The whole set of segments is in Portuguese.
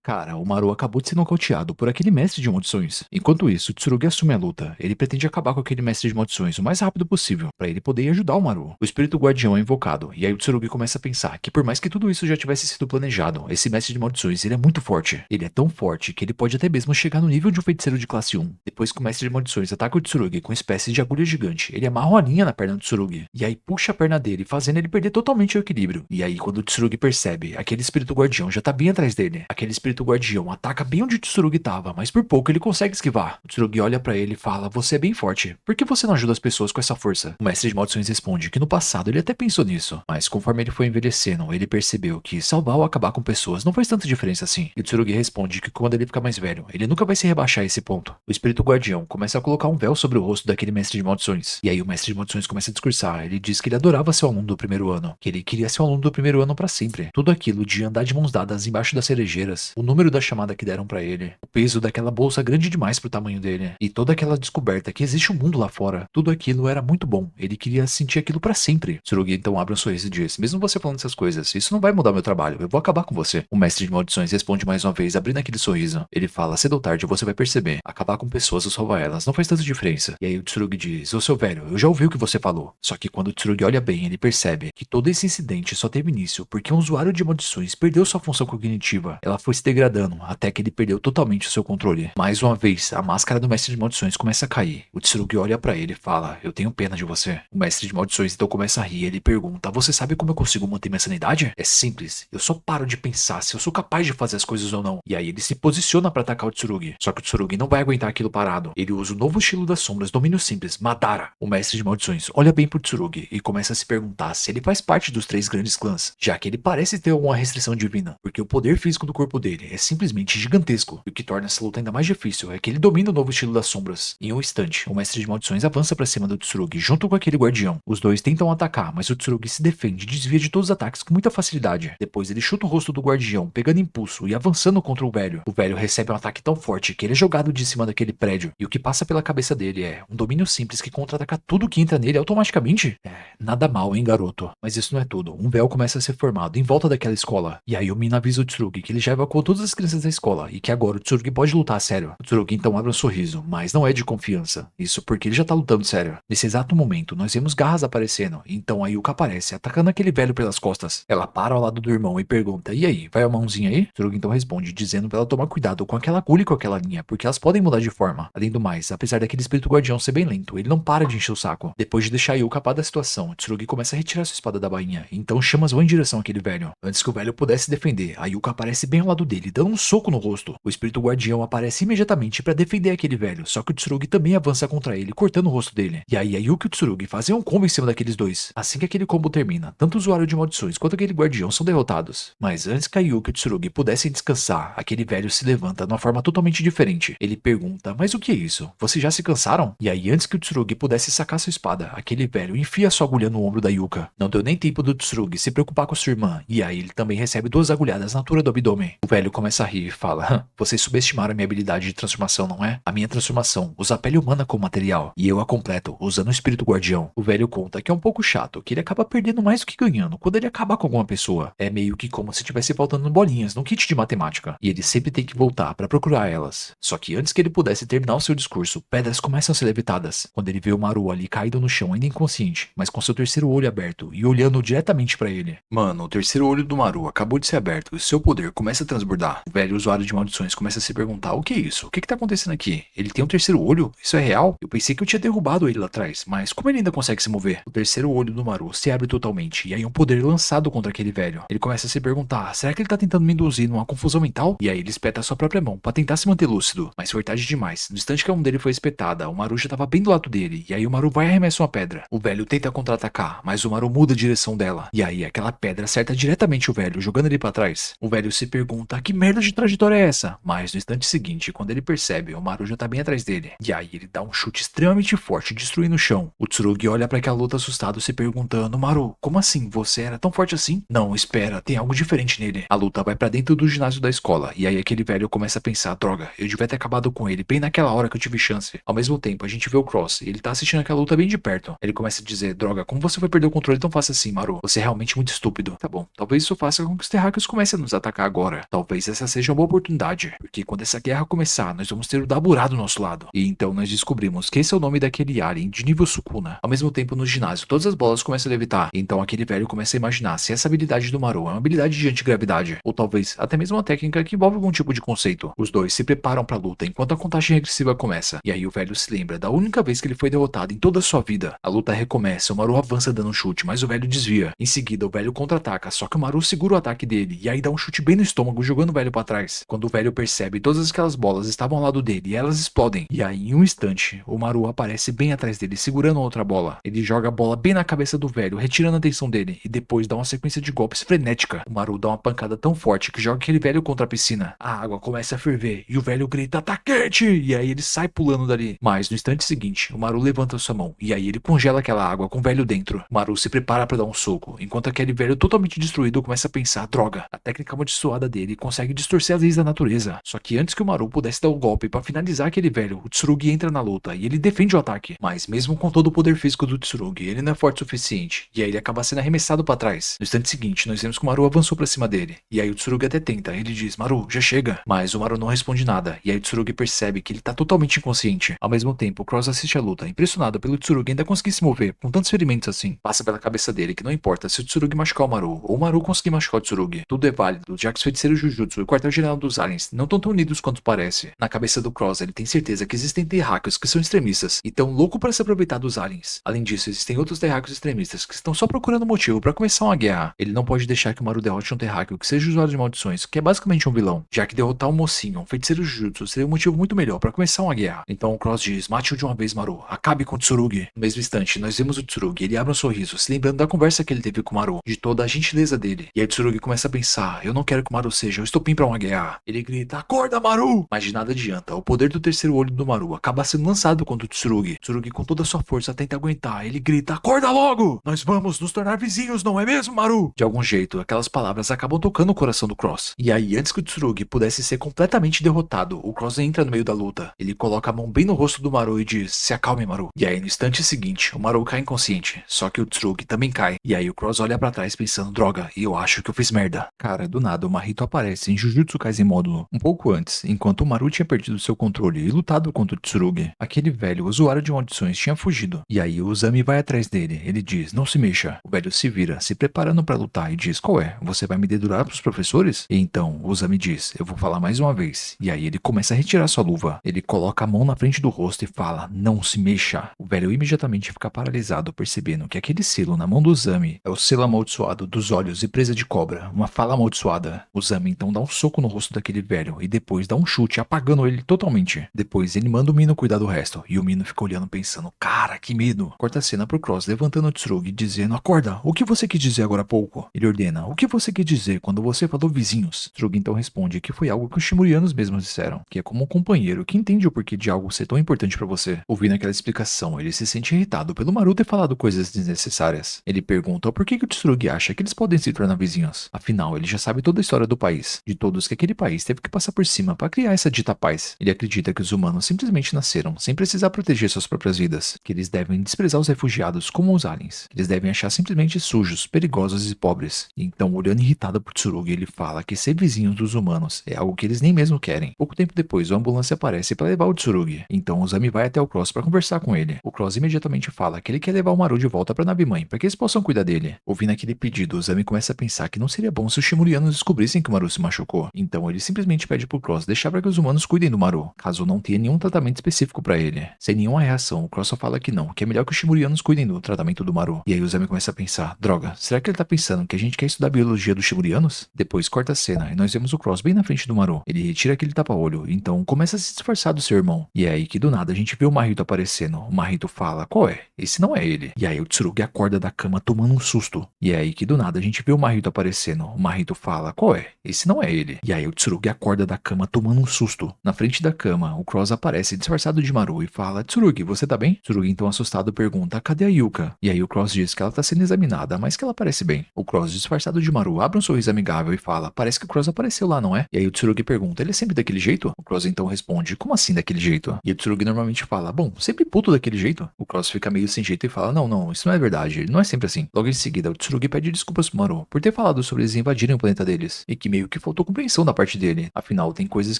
Cara, o Maru acabou de ser nocauteado por aquele mestre de maldições. Enquanto isso, o Tsurugi assume a luta. Ele pretende acabar com aquele mestre de maldições o mais rápido possível, para ele poder ajudar o Maru. O espírito guardião é invocado, e aí o Tsurugi começa a pensar que por mais que tudo isso já tivesse sido planejado, esse mestre de maldições ele é muito forte. Ele é tão forte que ele pode até mesmo chegar no nível de um feiticeiro de classe 1. Depois que o mestre de maldições ataca o Tsurugi com espécies de agulha gigante, ele amarra uma linha na perna do Tsurugi, e aí puxa a perna dele, fazendo ele perder totalmente o equilíbrio. E aí quando o Tsurugi percebe, aquele espírito guardião já tá bem atrás dele. Aquele espírito guardião ataca bem onde o Tsurugi tava, mas por pouco ele consegue esquivar. O Tsurugi olha pra ele e fala: "Você é bem forte. Por que você não ajuda as pessoas com essa força?" O mestre de maldições responde que no passado ele até pensou nisso, mas conforme ele foi envelhecendo, ele percebeu que salvar ou acabar com pessoas não faz tanta diferença assim. E o Tsurugi responde que quando ele ficar mais velho, ele nunca vai se rebaixar a esse ponto. O espírito guardião começa a colocar um véu sobre o rosto daquele mestre de maldições. E aí o mestre de maldições começa a discursar. Ele diz que ele adorava ser o aluno do primeiro ano, que ele queria ser o aluno do primeiro ano pra sempre. Tudo aquilo de andar de mãos dadas embaixo das cerejeiras, o número da chamada que deram pra ele, o peso daquela bolsa grande demais pro tamanho dele, e toda aquela descoberta que existe um mundo lá fora, tudo aquilo era muito bom. Ele queria sentir aquilo pra sempre. Tsurugi então abre um sorriso e diz: "Mesmo você falando essas coisas, isso não vai mudar meu trabalho, eu vou acabar com você." O mestre de maldições responde mais uma vez, abrindo aquele sorriso. Ele fala: "Cedo ou tarde você vai perceber, acabar com pessoas ou salvar elas não faz tanta diferença." E aí o Tsurugi diz: "Ô seu velho, eu já ouvi o que você falou." Só que quando o Tsurugi olha bem, ele percebe que todo esse incidente só teve início porque um usuário de maldições perdeu sua função cognitiva. Ela foi se degradando até que ele perdeu totalmente o seu controle. Mais uma vez, a máscara do mestre de maldições começa a cair. O Tsurugi olha pra ele e fala: "Eu tenho pena de você." O mestre de maldições então começa a rir. Ele pergunta: "Você sabe como eu consigo manter minha sanidade?" "É simples. Eu só paro de pensar se eu sou capaz de fazer as coisas ou não." E aí ele se posiciona pra atacar o Tsurugi. Só que o Tsurugi não vai aguentar aquilo parado. Ele usa o novo estilo das sombras, domínio simples, Madara. O mestre de maldições olha bem pro Tsurugi e começa a se perguntar se ele faz parte dos três grandes clãs, já que ele parece ter alguma restrição divina, porque o poder físico do corpo dele é simplesmente gigantesco. E o que torna essa luta ainda mais difícil é que ele domina o novo estilo das sombras. Em um instante, o mestre de maldições avança pra cima do Tsurugi junto com aquele guardião. Os dois tentam atacar, mas o Tsurugi se defende e desvia de todos os ataques com muita facilidade. Depois ele chuta o rosto do guardião, pegando impulso e avançando contra o velho. O velho recebe um ataque tão forte que ele é jogado de cima daquele prédio, e o que passa pela cabeça dele é um domínio simples que contra-ataca tudo que entra nele automaticamente. Nada mal, hein, garoto? Mas isso não é tudo. Um véu começa a ser formado em volta daquela escola, e aí o Mina avisa o Tsurugi que ele já evacuou todas as crianças da escola, e que agora o Tsurugi pode lutar a sério. O Tsurugi então abre um sorriso, mas não é de confiança. Isso porque ele já tá lutando sério. Nesse exato momento, nós vemos garras aparecendo, então a Yuka aparece, atacando aquele velho pelas costas. Ela para ao lado do irmão e pergunta: "E aí, vai a mãozinha aí?" O Tsurugi então responde, dizendo pra ela tomar cuidado com aquela agulha e com aquela linha, porque elas podem mudar de forma. Além do mais, apesar daquele espírito guardião ser bem lento, ele não para de encher o saco. Depois de deixar a Yuka par da situação, o Tsurugi começa a retirar sua espada da bainha, então chamas vão em direção àquele velho. Antes que o velho pudesse defender, a Yuka aparece bem ao lado dele, dando um soco no rosto. O espírito guardião aparece imediatamente pra defender aquele velho, só que o Tsurugi também avança contra ele, cortando o rosto dele. E aí a Yuka e o Tsurugi fazem um combo em cima daqueles dois. Assim que aquele combo termina, tanto o usuário de maldições quanto aquele guardião são derrotados. Mas antes que a Yuka e o Tsurugi pudessem descansar, aquele velho se levanta de uma forma totalmente diferente. Ele pergunta: "Mas o que é isso? Vocês já se cansaram?" E aí antes que o Tsurugi pudesse sacar sua espada, aquele velho enfia sua agulha no ombro da Yuka. Não deu nem tempo do Tsurugi se preocupar com sua irmã, e aí ele também recebe duas agulhadas na altura do abdômen. O velho começa a rir e fala: "Vocês subestimaram a minha habilidade de transformação, não é? A minha transformação usa a pele humana como material, e eu a completo usando o espírito guardião." O velho conta que é um pouco chato, que ele acaba perdendo mais do que ganhando quando ele acaba com alguma pessoa. É meio que como se tivesse faltando bolinhas num kit de matemática, e ele sempre tem que voltar pra procurar elas. Só que antes que ele pudesse terminar o seu discurso, pedras começam a ser levitadas, quando ele vê o Maru ali caído no chão, ainda inconsciente, mas com seu terceiro olho aberto e olhando diretamente pra ele. Mano, o terceiro olho do Maru acabou de ser aberto e seu poder começa a transbordar. O velho usuário de maldições começa a se perguntar: "O que é isso? O que tá acontecendo aqui? Ele tem um terceiro olho? Isso é real? Eu pensei que eu tinha derrubado ele lá atrás, mas como ele ainda consegue se mover?" O terceiro olho do Maru se abre totalmente, e aí um poder lançado contra aquele velho. Ele começa a se perguntar: será que ele tá tentando me induzir numa confusão mental? E aí ele espeta a sua própria mão pra tentar se manter lúcido, mas foi tarde demais. No instante que a mão dele foi espetada, o Maru já tava bem do lado dele, e aí o Maru vai e arremessa uma pedra. O velho tenta contra-atacar, mas o Maru muda a direção dela, e aí aquela pedra acerta diretamente o velho, jogando ele pra trás. O velho se pergunta: que merda de trajetória é essa? Mas no instante seguinte, quando ele percebe, o Maru já tá bem atrás dele, e aí ele dá um chute extremamente forte, destruindo o chão. O Tsurugi olha pra aquela luta assustado, se perguntando: "Maru, como assim? Você era tão forte assim?" "Não, espera, tem algo diferente nele." A luta vai pra dentro do ginásio da escola, e aí aquele velho começa a pensar: droga, eu devia ter acabado com ele bem naquela hora que eu tive chance. Ao mesmo tempo, a gente vê o Cross, e ele tá assistindo aquela luta bem de perto. Ele começa a dizer: droga, como você foi perder o controle tão fácil assim, Maru? Você é realmente muito estúpido. Tá bom, talvez isso faça com que os terráqueos comecem a nos atacar agora. Talvez talvez essa seja uma boa oportunidade, porque quando essa guerra começar, nós vamos ter o Daburá do nosso lado. E então nós descobrimos que esse é o nome daquele alien de nível Sukuna. Ao mesmo tempo, no ginásio, todas as bolas começam a levitar. Então aquele velho começa a imaginar se essa habilidade do Maru é uma habilidade de antigravidade, ou talvez até mesmo uma técnica que envolve algum tipo de conceito. Os dois se preparam pra luta enquanto a contagem regressiva começa. E aí o velho se lembra da única vez que ele foi derrotado em toda a sua vida. A luta recomeça, o Maru avança dando um chute, mas o velho desvia. Em seguida, o velho contra-ataca, só que o Maru segura o ataque dele, e aí dá um chute bem no estômago, jogando o velho pra trás. Quando o velho percebe, todas aquelas bolas estavam ao lado dele, e elas explodem. E aí, em um instante, o Maru aparece bem atrás dele, segurando outra bola. Ele joga a bola bem na cabeça do velho, retirando a atenção dele, e depois dá uma sequência de golpes frenética. O Maru dá uma pancada tão forte que joga aquele velho contra a piscina. A água começa a ferver, e o velho grita, tá quente! E aí ele sai pulando dali. Mas no instante seguinte, o Maru levanta sua mão, e aí ele congela aquela água com o velho dentro. O Maru se prepara para dar um soco, enquanto aquele velho totalmente destruído começa a pensar, droga, a técnica amaldiçoada dele consegue distorcer as leis da natureza. Só que antes que o Maru pudesse dar o golpe para finalizar aquele velho, o Tsurugi entra na luta e ele defende o ataque. Mas mesmo com todo o poder físico do Tsurugi, ele não é forte o suficiente, e aí ele acaba sendo arremessado para trás. No instante seguinte, nós vemos que o Maru avançou para cima dele, e aí o Tsurugi até tenta, ele diz, Maru, já chega. Mas o Maru não responde nada, e aí o Tsurugi percebe que ele tá totalmente inconsciente. Ao mesmo tempo, o Cross assiste a luta, impressionado pelo Tsurugi ainda conseguir se mover, com tantos ferimentos assim. Passa pela cabeça dele que não importa se o Tsurugi machucar o Maru, ou o Maru conseguir machucar o Tsurugi. Tudo é válido, já que os feiticeiros Jujutsu e o quartel-general dos aliens não estão tão unidos quanto parece. Na cabeça do Cross, ele tem certeza que existem terráqueos que são extremistas, e tão louco para se aproveitar dos aliens. Além disso, existem outros terráqueos extremistas que estão só procurando motivo para começar uma guerra. Ele não pode deixar que o Maru derrote um terráqueo que seja usuário de maldições, que é basicamente um vilão, já que derrotar um mocinho, um feiticeiro Jujutsu, seria um motivo muito melhor para começar uma guerra. Então o Cross diz, mate-o de uma vez, Maru, acabe com o Tsurugi. No mesmo instante, nós vemos o Tsurugi, ele abre um sorriso, se lembrando da conversa que ele teve com o Maru, de toda a gentileza dele. E aí o Tsurugi começa a pensar, eu não quero que o Maru seja o estopim pra uma guerra. Ele grita, acorda, Maru! Mas de nada adianta, o poder do terceiro olho do Maru acaba sendo lançado contra o Tsurugi. Tsurugi com toda a sua força tenta aguentar, ele grita, acorda logo! Nós vamos nos tornar vizinhos, não é mesmo, Maru? De algum jeito, aquelas palavras acabam tocando o coração do Cross. E aí, antes que o Tsurugi pudesse ser completamente derrotado, o Cross entra no meio da luta. Ele coloca a mão bem no rosto do Maru e diz, se acalme, Maru. E aí, no instante seguinte, o Maru cai inconsciente, só que o Tsurugi também cai. E aí o Cross olha pra trás pensando, droga, e eu acho que eu fiz merda. Cara, do nada, o Mahito aparece em Jujutsu Kaisen módulo, um pouco antes, enquanto o Maru tinha perdido seu controle e lutado contra o Tsurugi. Aquele velho usuário de maldições tinha fugido. E aí o Uzami vai atrás dele, ele diz, não se mexa. O velho se vira, se preparando pra lutar e diz, qual é? Você vai me dedurar pros professores? E então, o Uzami diz, eu vou falar mais uma vez. E aí ele começa a retirar sua luva. Ele coloca a mão na frente do rosto e fala, não se mexa. O velho imediatamente fica paralisado, percebendo que aquele selo na mão do Uzami é o selo amaldiçoado dos olhos e presa de cobra, uma fala amaldiçoada. O Uzami então dá um soco no rosto daquele velho e depois dá um chute, apagando ele totalmente. Depois ele manda o Mino cuidar do resto, e o Mino fica olhando pensando, cara, que medo. Corta a cena pro Cross levantando o Tsurugi dizendo, acorda, o que você quis dizer agora há pouco? Ele ordena, o que você quis dizer quando você falou vizinhos? Tsurugi então responde que foi algo que os Shimurianos mesmos disseram, que é como um companheiro que entende o porquê de algo ser tão importante pra você. Ouvindo aquela explicação, ele se sente irritado pelo Maru ter falado coisas desnecessárias. Ele pergunta por que o Tsurugi acha que eles podem se tornar vizinhos. Afinal, ele já sabe toda a história do país, de todos que aquele país teve que passar por cima para criar essa dita paz. Ele acredita que os humanos simplesmente nasceram sem precisar proteger suas próprias vidas, que eles devem desprezar os refugiados como os aliens, que eles devem achar simplesmente sujos, perigosos e pobres. E então, olhando irritado por Tsurugi, ele fala que ser vizinhos dos humanos é algo que eles nem mesmo querem. Pouco tempo depois, a ambulância aparece para levar o Tsurugi. Então, o Zami vai até o Cross para conversar com ele. O Cross imediatamente fala que ele quer levar o Maru de volta para a nave-mãe, para que eles possam cuidar dele. Ouvindo aquele pedido, o Zami começa a pensar que não seria bom se os Shimurianos descobrissem que o Maru se machucou. Então, ele simplesmente pede pro Cross deixar para que os humanos cuidem do Maru, caso não tenha nenhum tratamento específico para ele. Sem nenhuma reação, o Cross só fala que não, que é melhor que os Shimurianos cuidem do tratamento do Maru. E aí o Zami começa a pensar, droga, será que ele tá pensando que a gente quer estudar a biologia dos Shimurianos? Depois corta a cena e nós vemos o Cross bem na frente do Maru. Ele retira aquele tapa-olho, então começa a se disfarçar do seu irmão. E é aí que do nada a gente vê o Mahito aparecendo. O Mahito fala, qual é? Esse não é ele. E aí o Tsurugi acorda da cama tomando um susto. E é aí que do nada a gente vê o Mahito aparecendo. O Mahito fala, qual é? Esse não é ele. E aí o Tsurugi acorda da cama tomando um susto. Na frente da cama, o Cross aparece disfarçado de Maru e fala, Tsurugi, você tá bem? Tsurugi então assustado pergunta, cadê a Yuka? E aí o Cross diz que ela tá sendo examinada, mas que ela parece bem. O Cross disfarçado de Maru abre um sorriso amigável e fala, parece que o Cross apareceu lá, não é? E aí o Tsurugi pergunta, ele é sempre daquele jeito? O Cross então responde, como assim daquele jeito? E o Tsurugi normalmente fala, bom, sempre puto daquele jeito? O Cross fica meio sem jeito e fala, não, isso não é verdade, ele não é sempre assim. Logo em seguida, o Tsurugi pede desculpas pro Maru por ter falado sobre eles invadirem o planeta deles, e que meio que faltou compreensão da parte dele. Afinal, tem coisas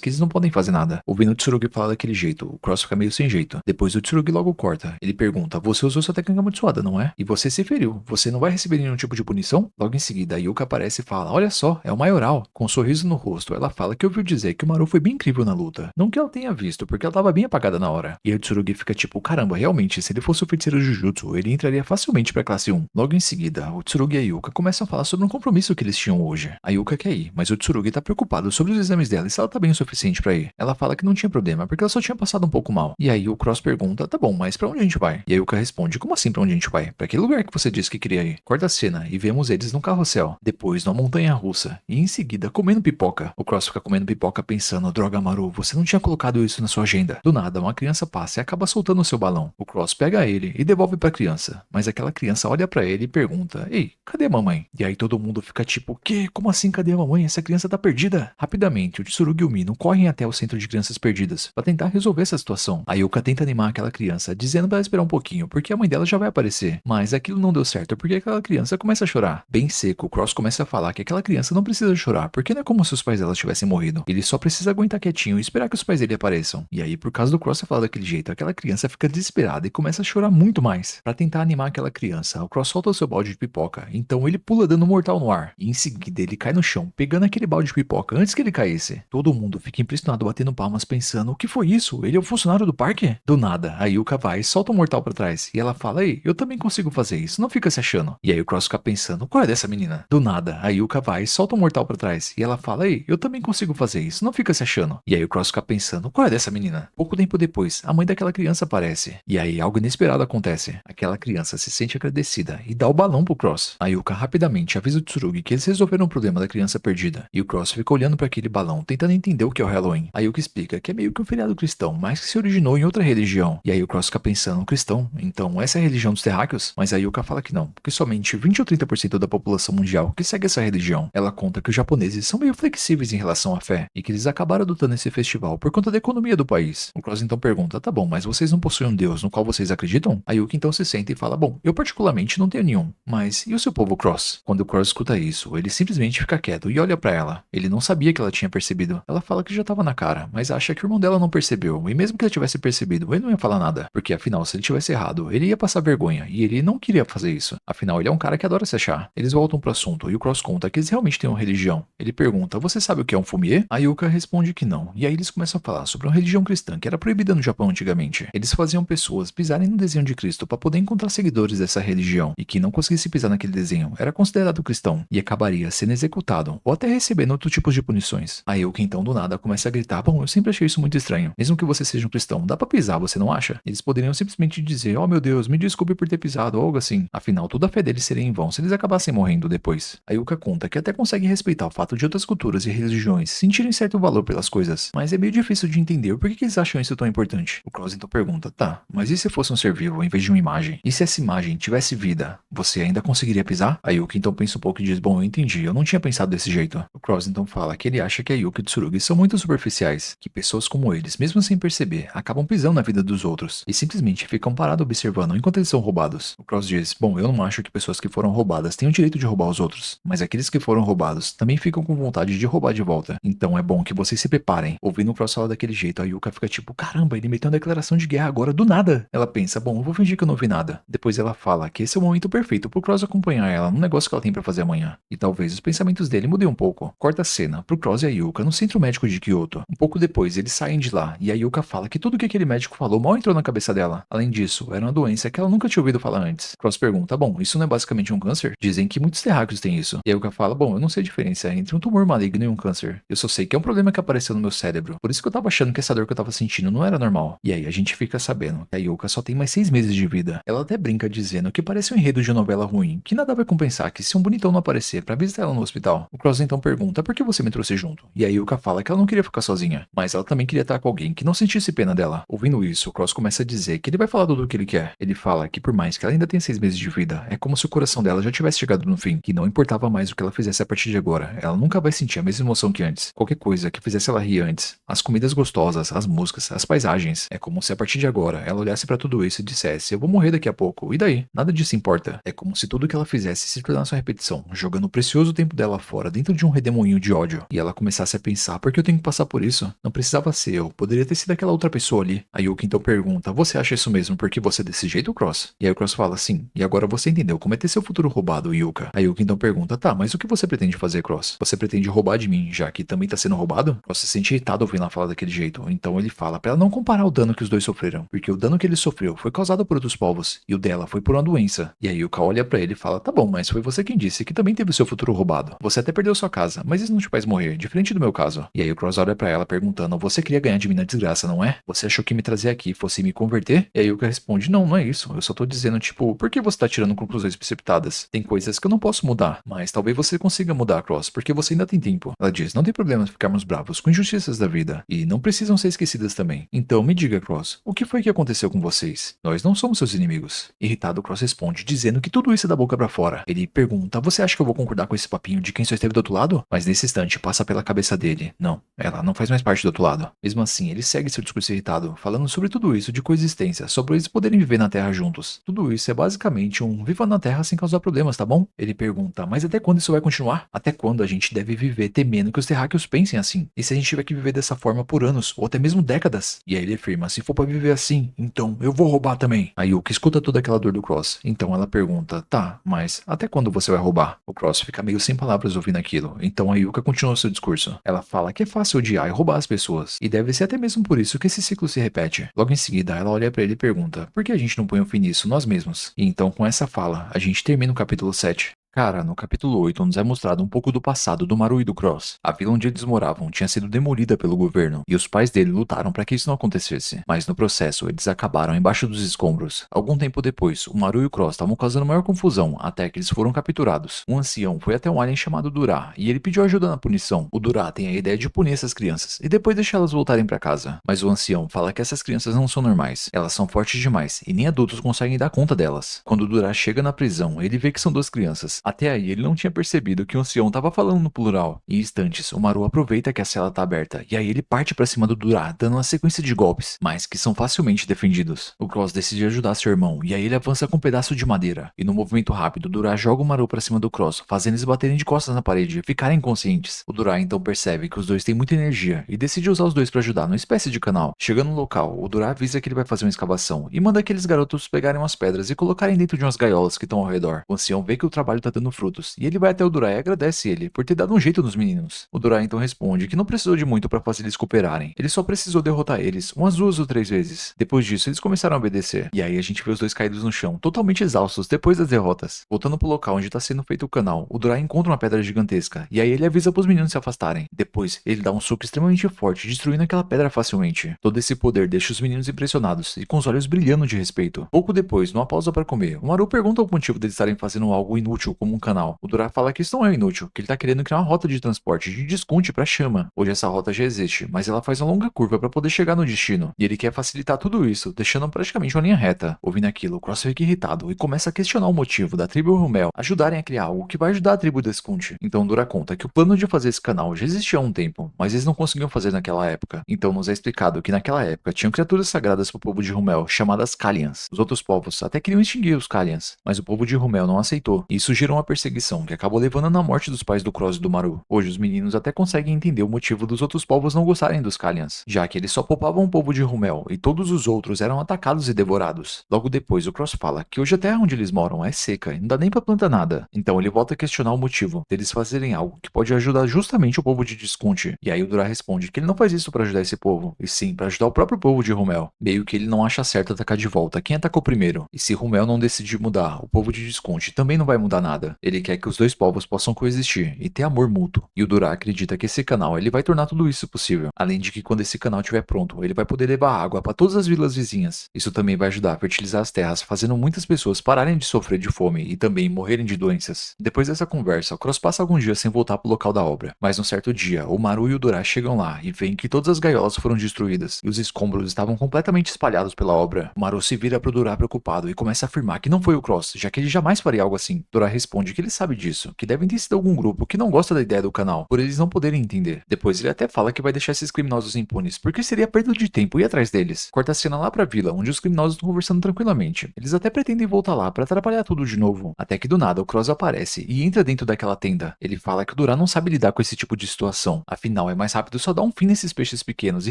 que eles não podem fazer nada. Ouvindo o Tsurugi falar daquele jeito, o Cross fica meio sem jeito. Depois o Tsurugi logo corta. Ele pergunta, você usou sua técnica amaldiçoada, não é? E você se feriu. Você não vai receber nenhum tipo de punição? Logo em seguida, a Yuka aparece e fala, olha só, é o Maioral. Com um sorriso no rosto, ela fala que ouviu dizer que o Maru foi bem incrível na luta. Não que ela tenha visto, porque ela tava bem apagada na hora. E aí o Tsurugi fica tipo, caramba, realmente, se ele fosse o feiticeiro Jujutsu, ele entraria facilmente pra classe 1. Logo em seguida, o Tsurugi e a Yuka começam a falar sobre um compromisso que eles tinham hoje. A Yuka quer ir, mas o Tsurugi tá preocupado sobre os exames dela e se ela tá bem o suficiente pra ir. Ela fala que não tinha problema, porque ela só tinha passado um pouco mal. E aí o Cross pergunta, tá bom, mas pra onde a gente vai? E a Yuka responde, como assim pra onde a gente vai? Pra aquele lugar que você disse que queria ir. Corta a cena e vemos eles num carrossel, depois numa montanha russa, e em seguida comendo pipoca. O Cross fica comendo pipoca pensando, droga Maru, você não tinha colocado isso na sua agenda. Do nada, uma criança passa e acaba soltando o seu balão. O Cross pega ele e devolve pra criança, mas aquela criança olha pra ele e pergunta, ei, cadê a mamãe? E aí todo mundo fica tipo, que? Como assim cadê a mamãe? Essa criança tá perdida. Rapidamente, o Tsurugi e o Mino correm até o centro de crianças perdidas pra tentar resolver essa situação. A Yuka tenta animar aquela criança, dizendo pra ela esperar um pouquinho, porque a mãe dela já vai aparecer. Mas aquilo não deu certo, porque aquela criança começa a chorar. Bem seco, o Cross começa a falar que aquela criança não precisa chorar, porque não é como se os pais dela tivessem morrido. Ele só precisa aguentar quietinho e esperar que os pais dele apareçam. E aí, por causa do Cross falar daquele jeito, aquela criança fica desesperada e começa a chorar muito mais. Pra tentar animar aquela criança, o Cross solta o seu balde de pipoca, então ele pula dando um mortal no ar. E em seguida ele cai no chão, pegando aquele balde de pipoca antes que ele caísse. Todo mundo fica impressionado batendo palmas pensando, o que foi isso? Ele é o funcionário do parque? Do nada, a Yuka vai e solta um mortal pra trás. E ela fala, ei, eu também consigo fazer isso, não fica se achando. E aí o Cross fica pensando, qual é dessa menina? Do nada, a Yuka vai e solta um mortal pra trás. E ela fala, ei, eu também consigo fazer isso, não fica se achando. E aí o Cross fica pensando, qual é dessa menina? Pouco tempo depois, a mãe daquela criança aparece. E aí algo inesperado acontece. Aquela criança se sente agradecida e dá o balão pro Cross. A Yuka rapidamente avisa o Tsurugi que eles resolveram o problema da criança perdida. E o Cross fica olhando para aquele balão, tentando entender o que é o Halloween. A Yuka explica que é meio que um feriado cristão, mas que se originou em outra religião. E aí o Cross fica pensando, cristão? Então essa é a religião dos terráqueos? Mas a Yuka fala que não, porque somente 20 ou 30% da população mundial que segue essa religião. Ela conta que os japoneses são meio flexíveis em relação à fé, e que eles acabaram adotando esse festival por conta da economia do país. O Cross então pergunta, tá bom, mas vocês não possuem um deus no qual vocês acreditam? A Yuka então se senta e fala, bom, eu particularmente não tenho nenhum, mas e o seu povo Cross? Quando o Cross escuta isso, ele simplesmente fica quieto e olha pra ela. Ele não sabia que ela tinha percebido. Ela fala que já tava na cara, mas acha que o irmão dela não percebeu, e mesmo que ele tivesse percebido, ele não ia falar nada, porque afinal, se ele tivesse errado, ele ia passar vergonha, e ele não queria fazer isso. Afinal, ele é um cara que adora se achar. Eles voltam pro assunto, e o Cross conta que eles realmente têm uma religião. Ele pergunta, você sabe o que é um fumier? A Yuka responde que não, e aí eles começam a falar sobre uma religião cristã que era proibida no Japão antigamente. Eles faziam pessoas pisarem no desenho de Cristo para poder encontrar seguidores dessa religião, e que não conseguisse pisar naquele desenho era considerado cristão, e acabaria sendo executado, ou até recebendo outros tipos de punições. A Yuka então do nada começa a gritar, bom, eu sempre achei isso muito estranho. Mesmo que você seja um cristão, dá pra pisar, você não acha? Eles poderiam simplesmente dizer, oh meu Deus, me desculpe por ter pisado, ou algo assim. Afinal, toda a fé deles seria em vão se eles acabassem morrendo depois. A Yuka conta que até consegue respeitar o fato de outras culturas e religiões sentirem certo valor pelas coisas, mas é meio difícil de entender o porquê que eles acham isso tão importante. O Cross então pergunta, tá, mas e se fosse um ser vivo em vez de uma imagem? E se essa imagem tivesse vida, você ainda conseguiria pisar? A Yuka então pensa um pouco e diz, bom, eu entendi, eu não tinha pensado desse jeito. O Cross então fala que ele acha que a Yuka e o Tsurugi são muito superficiais, que pessoas como eles, mesmo sem perceber, acabam pisando na vida dos outros, e simplesmente ficam parados observando enquanto eles são roubados. O Cross diz, bom, eu não acho que pessoas que foram roubadas tenham o direito de roubar os outros, mas aqueles que foram roubados também ficam com vontade de roubar de volta. Então é bom que vocês se preparem. Ouvindo o Cross falar daquele jeito, a Yuka fica tipo, caramba, ele meteu uma declaração de guerra agora do nada. Ela pensa, bom, eu vou fingir que eu não vi nada. Depois ela fala que esse é o momento perfeito pro Cross acompanhar ela num negócio que ela tem pra fazer amanhã. E talvez os pensamentos dele mudem um pouco. Corta a cena pro Cross e a Yuka no centro médico de Kyoto. Um pouco depois, eles saem de lá e a Yuka fala que tudo que aquele médico falou mal entrou na cabeça dela. Além disso, era uma doença que ela nunca tinha ouvido falar antes. Cross pergunta, bom, isso não é basicamente um câncer? Dizem que muitos terráqueos têm isso. E a Yuka fala, bom, eu não sei a diferença entre um tumor maligno e um câncer. Eu só sei que é um problema que apareceu no meu cérebro. Por isso que eu tava achando que essa dor que eu tava sentindo não era normal. E aí a gente fica sabendo que a Yuka só tem mais 6 meses de vida. Ela até brinca dizendo que parece um enredo de novela ruim, que nada vai compensar que se um bonitão não aparecer pra visitar ela no hospital. O Cross então pergunta, por que você me trouxe junto? E a Yuka fala que ela não queria ficar sozinha, mas ela também queria estar com alguém que não sentisse pena dela. Ouvindo isso, o Cross começa a dizer que ele vai falar tudo o que ele quer. Ele fala que por mais que ela ainda tenha 6 meses de vida, é como se o coração dela já tivesse chegado no fim, que não importava mais o que ela fizesse a partir de agora, ela nunca vai sentir a mesma emoção que antes. Qualquer coisa que fizesse ela rir antes, as comidas gostosas, as músicas, as paisagens, é como se a partir de agora ela olhasse pra tudo isso e dissesse, eu vou morrer daqui a pouco, e daí? Nada disso importa. É como se tudo que ela fizesse se tornasse uma repetição, jogando o precioso tempo dela fora dentro de um redemoinho de ódio. E ela começasse a pensar, por que eu tenho que passar por isso? Não precisava ser eu, poderia ter sido aquela outra pessoa ali. A Yuka então pergunta, você acha isso mesmo porque você é desse jeito, Cross? E aí o Cross fala, sim, e agora você entendeu como é ter seu futuro roubado, Yuka. A Yuka então pergunta, tá, mas o que você pretende fazer, Cross? Você pretende roubar de mim, já que também tá sendo roubado? Cross se sente irritado ouvindo ela falar daquele jeito, então ele fala pra ela não comparar o dano que os dois sofreram, porque o dano que ele sofreu foi causado por outros povos, e o dela foi por uma doença. E a Yuka olha pra ele e fala, tá bom, mas foi você quem disse que também teve o seu futuro roubado. Você até perdeu sua casa, mas isso não te faz morrer, diferente do meu caso. E aí o Cross olha pra ela perguntando, você queria ganhar de mim na desgraça, não é? Você achou que me trazer aqui fosse me converter? E aí o Yuka responde, não, não é isso, eu só tô dizendo, tipo, por que você tá tirando conclusões precipitadas? Tem coisas que eu não posso mudar, mas talvez você consiga mudar, Cross, porque você ainda tem tempo. Ela diz, não tem problema ficarmos bravos com injustiças da vida, e não precisam ser esquecidas também. Então me diga, Cross, o que foi que aconteceu com vocês? Nós não somos seus inimigos. Irritado, Cross responde, dizendo que tudo isso é da boca pra fora. Ele pergunta, você acha que eu vou concordar com esse papinho de quem só esteve do outro lado? Mas nesse instante passa pela cabeça dele, não, ela não faz mais parte do outro lado. Mesmo assim, ele segue seu discurso irritado, falando sobre tudo isso de coexistência, sobre eles poderem viver na Terra juntos. Tudo isso é basicamente um viva na Terra sem causar problemas, tá bom? Ele pergunta, mas até quando isso vai continuar? Até quando a gente deve viver temendo que os terráqueos pensem assim? E se a gente tiver que viver dessa forma por anos, ou até mesmo décadas? E aí ele afirma, se for pra viver assim, então eu vou roubar também. A Yuka escuta toda aquela dor do Cross, então ela pergunta, tá, mas até quando você vai roubar? O Cross fica meio sem palavras ouvindo aquilo, então a Yuka continua seu discurso. Ela fala que é fácil odiar e roubar as pessoas, e deve ser até mesmo por isso que esse ciclo se repete. Logo em seguida, ela olha pra ele e pergunta, por que a gente não põe um fim nisso nós mesmos? E então com essa fala, a gente termina o capítulo 7. Cara, no capítulo 8 nos é mostrado um pouco do passado do Maru e do Cross. A vila onde eles moravam tinha sido demolida pelo governo, e os pais dele lutaram para que isso não acontecesse. Mas no processo, eles acabaram embaixo dos escombros. Algum tempo depois, o Maru e o Cross estavam causando maior confusão, até que eles foram capturados. Um ancião foi até um alien chamado Durá, e ele pediu ajuda na punição. O Durá tem a ideia de punir essas crianças, e depois deixá-las voltarem para casa. Mas o ancião fala que essas crianças não são normais, elas são fortes demais, e nem adultos conseguem dar conta delas. Quando o Durá chega na prisão, ele vê que são duas crianças. Até aí, ele não tinha percebido que o ancião estava falando no plural. Em instantes, o Maru aproveita que a cela está aberta, e aí ele parte para cima do Durá, dando uma sequência de golpes, mas que são facilmente defendidos. O Cross decide ajudar seu irmão, e aí ele avança com um pedaço de madeira. E no movimento rápido, o Durá joga o Maru para cima do Cross, fazendo eles baterem de costas na parede e ficarem inconscientes. O Durá então percebe que os dois têm muita energia, e decide usar os dois para ajudar numa espécie de canal. Chegando no local, o Durá avisa que ele vai fazer uma escavação, e manda aqueles garotos pegarem umas pedras e colocarem dentro de umas gaiolas que estão ao redor. O ancião vê que o trabalho tá dando frutos, e ele vai até o Durá e agradece ele por ter dado um jeito nos meninos. O Durá então responde que não precisou de muito para fazer eles cooperarem, ele só precisou derrotar eles umas 2 ou 3 vezes. Depois disso, eles começaram a obedecer, e aí a gente vê os dois caídos no chão, totalmente exaustos depois das derrotas. Voltando pro local onde tá sendo feito o canal, o Durá encontra uma pedra gigantesca, e aí ele avisa pros meninos se afastarem. Depois, ele dá um soco extremamente forte, destruindo aquela pedra facilmente. Todo esse poder deixa os meninos impressionados, e com os olhos brilhando de respeito. Pouco depois, numa pausa para comer, o Maru pergunta o motivo deles estarem fazendo algo inútil como um canal. O Durá fala que isso não é inútil, que ele tá querendo criar uma rota de transporte de desconte pra Chama. Hoje essa rota já existe, mas ela faz uma longa curva para poder chegar no destino, e ele quer facilitar tudo isso, deixando praticamente uma linha reta. Ouvindo aquilo, o Cross fica irritado e começa a questionar o motivo da tribo Rumel ajudarem a criar algo que vai ajudar a tribo Desconte. Então Dura conta que o plano de fazer esse canal já existia há um tempo, mas eles não conseguiam fazer naquela época. Então nos é explicado que naquela época tinham criaturas sagradas pro povo de Rumel, chamadas Kalians. Os outros povos até queriam extinguir os Kalians, mas o povo de Rumel não aceitou, e isso gerou uma perseguição que acabou levando na morte dos pais do Cross e do Maru. Hoje os meninos até conseguem entender o motivo dos outros povos não gostarem dos Kalians, já que eles só poupavam o povo de Rumel e todos os outros eram atacados e devorados. Logo depois o Cross fala que hoje a terra onde eles moram é seca e não dá nem pra plantar nada. Então ele volta a questionar o motivo deles fazerem algo que pode ajudar justamente o povo de Desconte. E aí o Durá responde que ele não faz isso pra ajudar esse povo, e sim pra ajudar o próprio povo de Rumel. Meio que ele não acha certo atacar de volta quem atacou primeiro. E se Rumel não decidir mudar, o povo de Desconte também não vai mudar nada. Ele quer que os dois povos possam coexistir e ter amor mútuo. E o Durá acredita que esse canal ele vai tornar tudo isso possível. Além de que quando esse canal estiver pronto, ele vai poder levar água para todas as vilas vizinhas. Isso também vai ajudar a fertilizar as terras, fazendo muitas pessoas pararem de sofrer de fome e também morrerem de doenças. Depois dessa conversa, o Cross passa alguns dias sem voltar pro local da obra. Mas num certo dia, o Maru e o Durá chegam lá e veem que todas as gaiolas foram destruídas e os escombros estavam completamente espalhados pela obra. O Maru se vira pro Durá preocupado e começa a afirmar que não foi o Cross, já que ele jamais faria algo assim. Durá responde que ele sabe disso, que devem ter sido algum grupo que não gosta da ideia do canal, por eles não poderem entender. Depois ele até fala que vai deixar esses criminosos impunes, porque seria perda de tempo ir atrás deles. Corta a cena lá pra vila, onde os criminosos estão conversando tranquilamente. Eles até pretendem voltar lá pra atrapalhar tudo de novo, até que do nada o Cross aparece e entra dentro daquela tenda. Ele fala que o Duran não sabe lidar com esse tipo de situação, afinal é mais rápido só dar um fim nesses peixes pequenos e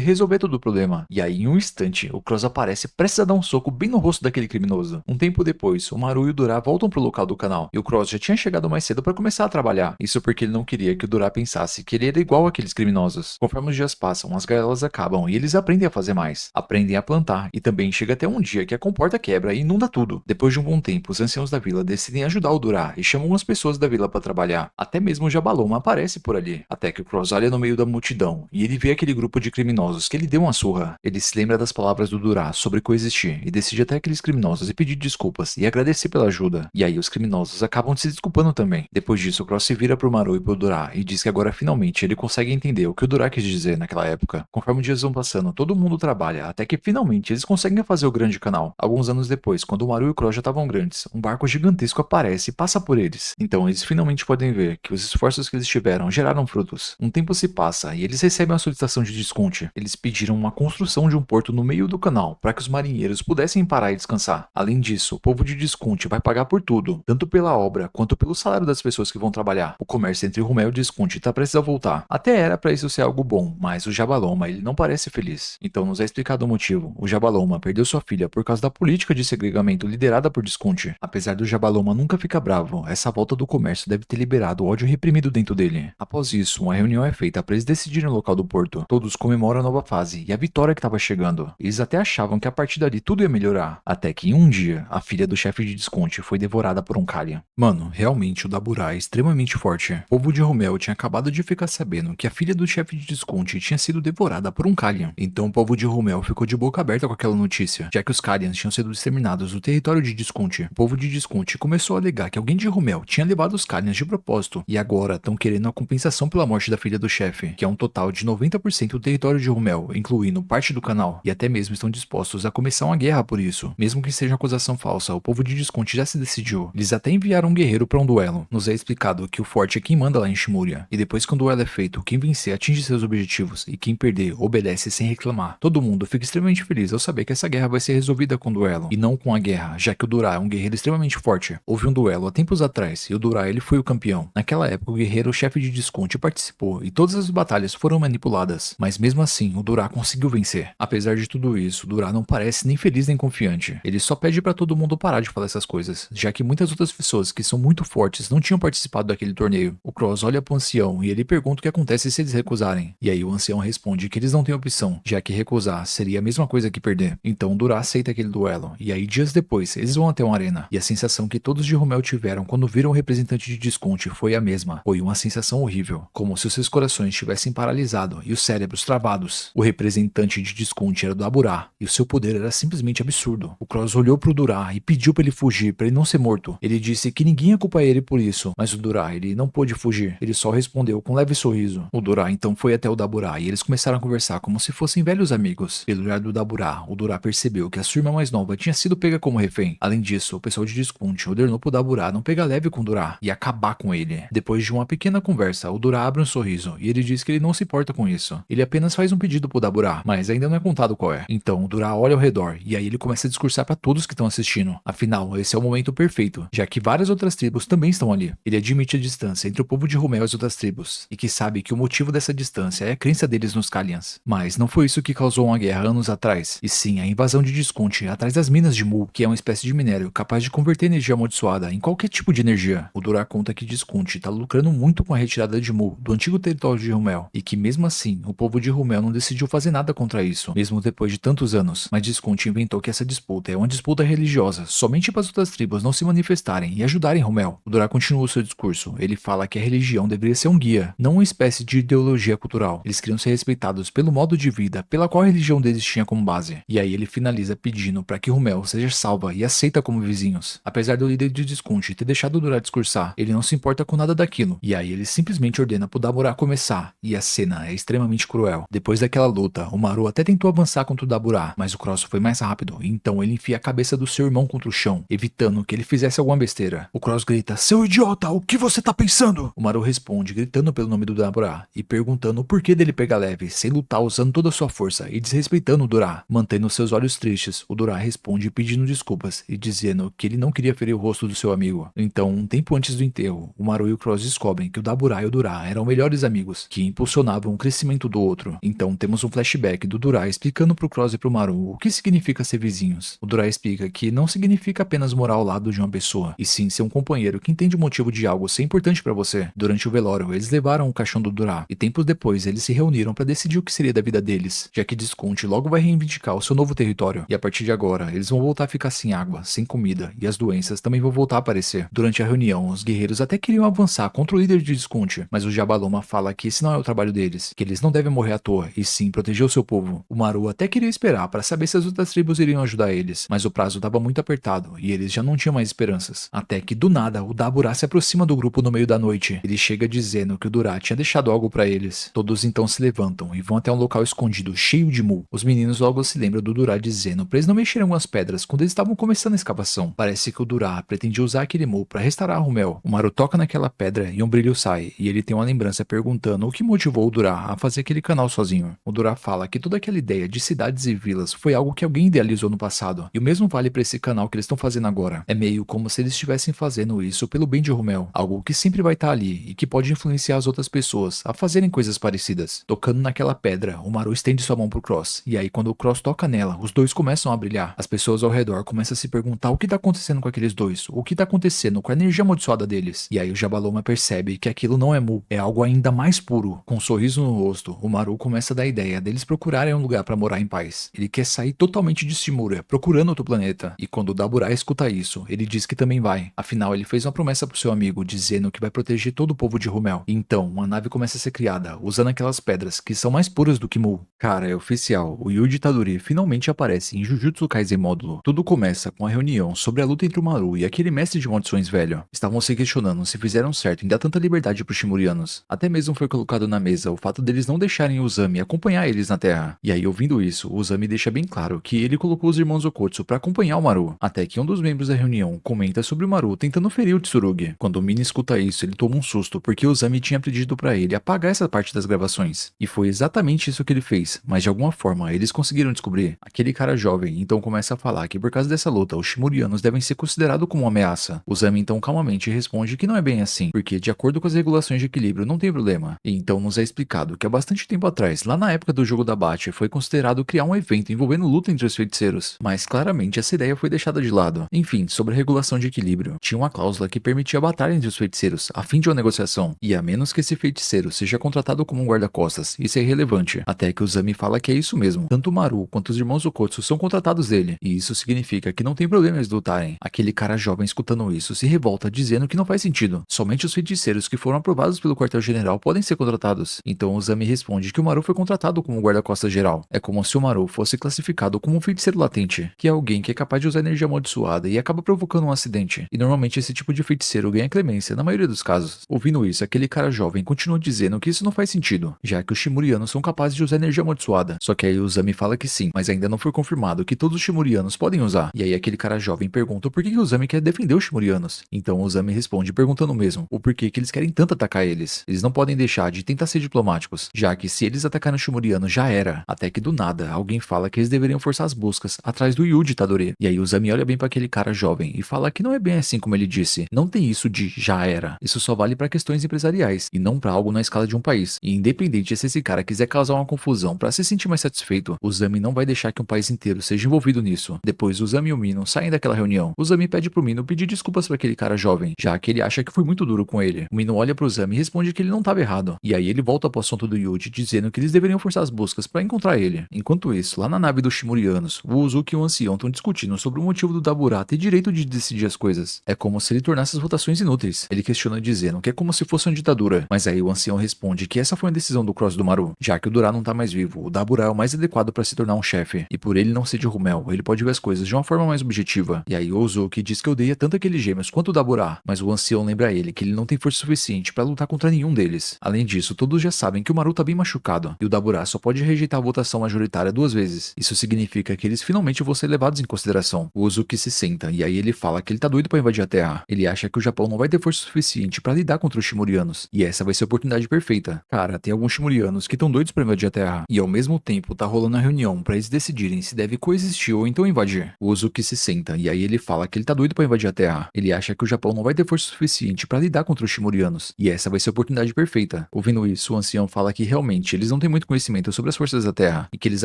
resolver todo o problema. E aí em um instante, o Cross aparece prestes a dar um soco bem no rosto daquele criminoso. Um tempo depois, o Maru e o Duran voltam pro local do canal, e o Cross já tinha chegado mais cedo para começar a trabalhar. Isso porque ele não queria que o Duran pensasse que ele era igual àqueles criminosos. Conforme os dias passam, as gaiolas acabam e eles aprendem a fazer mais. Aprendem a plantar, e também chega até um dia que a comporta quebra e inunda tudo. Depois de um bom tempo, os anciãos da vila decidem ajudar o Duran e chamam as pessoas da vila para trabalhar. Até mesmo o Jabaloma aparece por ali. Até que o Cross olha no meio da multidão e ele vê aquele grupo de criminosos que ele deu uma surra. Ele se lembra das palavras do Duran sobre coexistir e decide até aqueles criminosos e pedir desculpas e agradecer pela ajuda. E aí os criminosos acabam se desculpando também. Depois disso, o Cross se vira pro Maru e pro Duran e diz que agora finalmente ele consegue entender o que o Duran quis dizer naquela época. Conforme os dias vão passando, todo mundo trabalha até que finalmente eles conseguem fazer o grande canal. Alguns anos depois, quando o Maru e o Cross já estavam grandes, um barco gigantesco aparece e passa por eles. Então eles finalmente podem ver que os esforços que eles tiveram geraram frutos. Um tempo se passa e eles recebem uma solicitação de desconto. Eles pediram uma construção de um porto no meio do canal para que os marinheiros pudessem parar e descansar. Além disso, o povo de Desconte vai pagar por tudo, tanto pela obra quanto pelo salário das pessoas que vão trabalhar. O comércio entre Rumel e Desconte tá prestes a voltar. Até era para isso ser algo bom, mas o Jabaloma ele não parece feliz. Então nos é explicado o motivo. O Jabaloma perdeu sua filha por causa da política de segregamento liderada por Desconte. Apesar do Jabaloma nunca ficar bravo, essa volta do comércio deve ter liberado o ódio reprimido dentro dele. Após isso, uma reunião é feita para eles decidirem o local do porto. Todos comemoram a nova fase e a vitória que estava chegando. Eles até achavam que a partir dali tudo ia melhorar. Até que em um dia, a filha do chefe de Desconte foi devorada por um Kalian. Mano, realmente o Daburá é extremamente forte. O povo de Rumel tinha acabado de ficar sabendo que a filha do chefe de Desconte tinha sido devorada por um Kalian. Então o povo de Rumel ficou de boca aberta com aquela notícia, já que os Kalians tinham sido exterminados do território de Desconte. O povo de Desconte começou a alegar que alguém de Rumel tinha levado os Kalians de propósito, e agora estão querendo a compensação pela morte da filha do chefe, que é um total de 90% do território de Rumel, incluindo parte do canal, e até mesmo estão dispostos a começar uma guerra por isso. Mesmo que seja acusação falsa, o povo de Desconte já se decidiu. Eles até enviaram um guerreiro para um duelo. Nos é explicado que o forte é quem manda lá em Shimuria, e depois que um duelo é feito, quem vencer atinge seus objetivos, e quem perder obedece sem reclamar. Todo mundo fica extremamente feliz ao saber que essa guerra vai ser resolvida com o duelo, e não com a guerra, já que o Duran é um guerreiro extremamente forte. Houve um duelo há tempos atrás, e o Duran ele foi o campeão. Naquela época, o guerreiro chefe de Desconte participou, e todas as batalhas foram manipuladas, mas mesmo assim, o Duran conseguiu vencer. Apesar de tudo isso, o Duran não parece nem feliz nem confiante. Ele só pede para todo mundo parar de falar essas coisas, já que muitas outras pessoas que são muito fortes não tinham participado daquele torneio. O Cross olha pro ancião e ele pergunta o que acontece se eles recusarem. E aí o ancião responde que eles não têm opção, já que recusar seria a mesma coisa que perder. Então o Duran aceita aquele duelo, e aí dias depois eles vão até uma arena. E a sensação que todos de Rumel tiveram quando viram o representante de Desconte foi a mesma. Foi uma sensação horrível, como se os seus corações estivessem paralisados e os cérebros travados. O representante de Desconte era o Daburá, e o seu poder era simplesmente absurdo. O Cross olhou pro Duran e pediu para ele fugir, para ele não ser morto. Ele disse que ninguém ia culpar ele por isso, mas o Duran, ele não pôde fugir. Ele só respondeu com um leve sorriso. O Duran então foi até o Daburá e eles começaram a conversar como se fossem velhos amigos. Pelo olhar do Daburá, o Duran percebeu que a sua irmã mais nova tinha sido pega como refém. Além disso, o pessoal de Desconte ordenou pro Daburá não pegar leve com o Duran e acabar com ele. Depois de uma pequena conversa, o Duran abre um sorriso e ele diz que ele não se importa com isso. Ele apenas faz um pedido pro Daburá, mas ainda não é contado qual é. Então o Duran olha ao redor e aí ele começa a discursar para todos que estão assistindo. Afinal, esse é o momento perfeito, já que várias outras tribos também estão ali. Ele admite a distância entre o povo de Rumel e as outras tribos, e que sabe que o motivo dessa distância é a crença deles nos Kalians. Mas não foi isso que causou uma guerra anos atrás, e sim a invasão de Desconte atrás das minas de Mu, que é uma espécie de minério capaz de converter energia amaldiçoada em qualquer tipo de energia. O Duran conta que Desconte está lucrando muito com a retirada de Mu do antigo território de Rumel, e que mesmo assim, o povo de Rumel não decidiu fazer nada contra isso, mesmo depois de tantos anos. Mas Desconte inventou que essa disputa é uma disputa religiosa, somente para as outras tribos não se manifestarem e ajudarem Rumel. O Duran continua o seu discurso. Ele fala que a religião deveria ser um guia, não uma espécie de ideologia cultural. Eles queriam ser respeitados pelo modo de vida pela qual a religião deles tinha como base. E aí ele finaliza pedindo para que Rumel seja salva e aceita como vizinhos. Apesar do líder de Desconte ter deixado o Duran discursar, ele não se importa com nada daquilo. E aí ele simplesmente ordena pro Daburá começar. E a cena é extremamente cruel. Depois daquela luta, o Maru até tentou avançar contra o Daburá, mas o Cross foi mais rápido, então ele enfia a cabeça do seu irmão contra o chão, evitando que ele fizesse alguma besteira. O Cross grita: "Seu idiota, o que você tá pensando?" O Maru responde gritando pelo nome do Daburá e perguntando o porquê dele pegar leve, sem lutar usando toda a sua força e desrespeitando o Durá. Mantendo seus olhos tristes, o Durá responde pedindo desculpas e dizendo que ele não queria ferir o rosto do seu amigo. Então, um tempo antes do enterro, o Maru e o Cross descobrem que o Daburá e o Durá eram melhores amigos, que impulsionavam o crescimento do outro. Então, temos um flashback do Durá explicando pro Cross e pro Maru o que significa ser vizinhos. O Durá explica que não significa apenas morar ao lado de uma pessoa, e sim ser um companheiro que entende o motivo de algo ser importante pra você. Durante o velório, eles levaram o caixão do Durá, e tempos depois eles se reuniram pra decidir o que seria da vida deles, já que Desconte logo vai reivindicar o seu novo território, e a partir de agora, eles vão voltar a ficar sem água, sem comida, e as doenças também vão voltar a aparecer. Durante a reunião, os guerreiros até queriam avançar contra o líder de Desconte, mas o Jabaloma fala que esse não é o trabalho deles, que eles não devem morrer à toa, e sim proteger o seu povo. O Maru até queria esperar para saber se as outras tribos iriam ajudar eles, mas o prazo estava muito apertado, e eles já não tinham mais esperanças. Até que, do nada, o Daburá se aproxima do grupo no meio da noite. Ele chega dizendo que o Durá tinha deixado algo para eles. Todos então se levantam e vão até um local escondido, cheio de mu. Os meninos logo se lembram do Durá dizendo para eles não mexerem com as pedras quando eles estavam começando a escavação. Parece que o Durá pretendia usar aquele mu para restaurar Rumel. O Maru toca naquela pedra e um brilho sai, e ele tem uma lembrança perguntando o que motivou o Durá a fazer aquele canal sozinho. O Durá fala que toda aquela ideia de cidades e vilas foi algo que alguém idealizou no passado, e o mesmo vale para esse canal que eles estão fazendo agora. É meio como se eles estivessem fazendo isso pelo bem de Rumel, algo que sempre vai estar ali e que pode influenciar as outras pessoas a fazerem coisas parecidas. Tocando naquela pedra, o Maru estende sua mão pro Cross, e aí quando o Cross toca nela, os dois começam a brilhar. As pessoas ao redor começam a se perguntar o que tá acontecendo com aqueles dois, o que tá acontecendo com a energia amaldiçoada deles. E aí o Jabaloma percebe que aquilo não é mu, é algo ainda mais puro. Com um sorriso no rosto, o Maru começa a dar a ideia deles procurarem um lugar para morar em paz. Ele quer sair totalmente de Shimura, procurando outro planeta. E quando o Daburá escuta isso, ele diz que também vai. Afinal, ele fez uma promessa pro seu amigo, dizendo que vai proteger todo o povo de Rumel. E então, uma nave começa a ser criada, usando aquelas pedras, que são mais puras do que mu. Cara, é oficial, o Yuji Itadori finalmente aparece em Jujutsu Kaisen Módulo. Tudo começa com a reunião sobre a luta entre o Maru e aquele mestre de maldições velho. Estavam se questionando se fizeram certo em dar tanta liberdade pros Shimurianos. Até mesmo foi colocado na mesa o fato deles não deixarem o Uzami acompanhar eles na Terra. E aí, ouvindo isso, o Uzami deixa bem claro que ele colocou os irmãos Okotsu para acompanhar o Maru. Até que um dos membros da reunião comenta sobre o Maru tentando ferir o Tsurugi. Quando o Mina escuta isso, ele toma um susto, porque o Uzami tinha pedido para ele apagar essa parte das gravações. E foi exatamente isso que ele fez, mas de alguma forma eles conseguiram descobrir. Aquele cara jovem então começa a falar que por causa dessa luta, os Shimurianos devem ser considerados como uma ameaça. O Uzami então calmamente responde que não é bem assim, porque de acordo com as regulações de equilíbrio não tem problema. E então nos é explicado que há bastante tempo atrás, lá na época do jogo da Bate, foi considerado criar um evento envolvendo luta entre os feiticeiros, mas claramente essa ideia foi deixada de lado. Enfim, sobre a regulação de equilíbrio, tinha uma cláusula que permitia a batalha entre os feiticeiros, a fim de uma negociação, e a menos que esse feiticeiro seja contratado como um guarda-costas, isso é irrelevante, até que o Uzami fala que é isso mesmo. Tanto o Maru quanto os irmãos Okotsu são contratados dele, e isso significa que não tem problema eles lutarem. Aquele cara jovem escutando isso se revolta dizendo que não faz sentido, somente os feiticeiros que foram aprovados pelo quartel-general podem ser contratados. Então o Uzami responde que o Maru foi contratado como guarda-costas geral. É como se o Maru fosse classificado como um feiticeiro latente, que é alguém que é capaz de usar energia amaldiçoada e acaba provocando um acidente. E normalmente esse tipo de feiticeiro ganha clemência na maioria dos casos. Ouvindo isso, aquele cara jovem continua dizendo que isso não faz sentido, já que os Shimurianos são capazes de usar energia amaldiçoada. Só que aí o Uzami fala que sim, mas ainda não foi confirmado que todos os Shimurianos podem usar. E aí aquele cara jovem pergunta por que o Uzami quer defender os Shimurianos. Então o Uzami responde perguntando mesmo o porquê que eles querem tanto atacar eles. Eles não podem deixar de tentar ser diplomáticos, já que se eles atacarem os Shimurianos já era. Até que do nada, alguém fala que eles deveriam forçar as buscas atrás do Yuji Itadori. E aí o Uzami olha bem para aquele cara jovem e fala que não é bem assim como ele disse. Não tem isso de já era. Isso só vale para questões empresariais e não para algo na escala de um país. E independente se esse cara quiser causar uma confusão para se sentir mais satisfeito, o Uzami não vai deixar que um país inteiro seja envolvido nisso. Depois o Uzami e o Mino saem daquela reunião. O Uzami pede pro Mino pedir desculpas para aquele cara jovem, já que ele acha que foi muito duro com ele. O Mino olha pro Uzami e responde que ele não estava errado. E aí ele volta pro assunto do Yuji, dizendo que eles deveriam forçar as buscas para encontrar ele. Enquanto isso, lá na nave dos Shimurianos, o Uzuki e o Ancião estão discutindo sobre o motivo do Daburá ter direito de decidir as coisas. É como se ele tornasse as votações inúteis. Ele questiona dizendo que é como se fosse uma ditadura. Mas aí o Ancião responde que essa foi uma decisão do Cross do Maru, já que o Durá não tá mais vivo. O Daburá é o mais adequado para se tornar um chefe. E por ele não ser de Rumel, ele pode ver as coisas de uma forma mais objetiva. E aí o Uzuki diz que odeia tanto aqueles gêmeos quanto o Daburá, mas o Ancião lembra a ele que ele não tem força suficiente para lutar contra nenhum deles. Além disso, todos já sabem que o Maru tá bem machucado, e o Daburá só pode rejeitar a votação majoritária 2 vezes. Isso significa que eles finalmente vão ser levados em consideração. O Uzuki se senta, e aí ele fala que ele tá doido para invadir a Terra. Ele acha que o Japão não vai ter força suficiente pra lidar contra os Shimurianos, e essa vai ser a oportunidade perfeita. Cara, tem alguns Shimurianos que estão doidos pra invadir a Terra, e ao mesmo tempo tá rolando a reunião pra eles decidirem se deve coexistir ou então invadir. O Uzuki se senta, e aí ele fala que ele tá doido pra invadir a Terra. Ele acha que o Japão não vai ter força suficiente pra lidar contra os Shimurianos, e essa vai ser a oportunidade perfeita. Ouvindo isso, o ancião fala que realmente eles não têm muito conhecimento sobre as forças da Terra, e que eles